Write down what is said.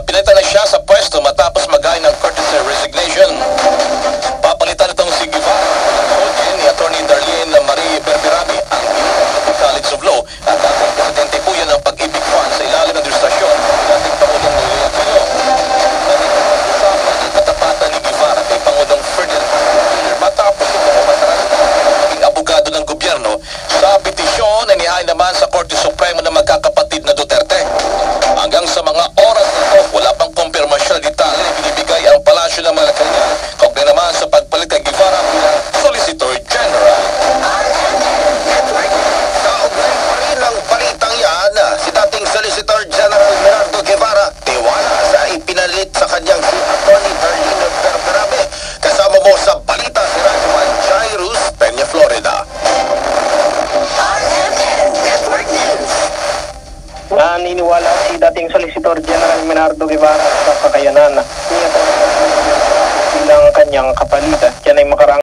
pinalitan na siya sa pwesto matapos mag-ain ng courtesy resignation. Papalitan itong si Guevara ni Attorney Darlene Marie Berberami ang College of Law at dating presidente po yan ng Pag-ibig Fund sa ilalim ng administrasyon dating Pangulong Noe Aquino. Nagkakasapan ang katapatan ni Guevara kay Pangulong Ferdinand matapos ito umatras maging abogado ng gobyerno sa petisyon na inihain naman sa Korte Supremo ng magkakapatid na Duterte. Hanggang sa mga oras na ito, wala pang kumpirmasyon na detalye na binibigay ang Palasyo ng Malacanang kaugnay naman sa pagpalit kay Guevara bilang Solicitor General. Kaugnay pa rin ang balitang yan, si dating Solicitor General Merardo Guevara tiwala sa ipinalit sa kanyang si Attorney Darlene Berberami. Kasama mo sa balita si Radyoman Jairus Peña, Florida. Naniniwala si dating Solicitor General Merardo Guevara sa kakayanan bilang kanyang kapalit. Yan ay makarang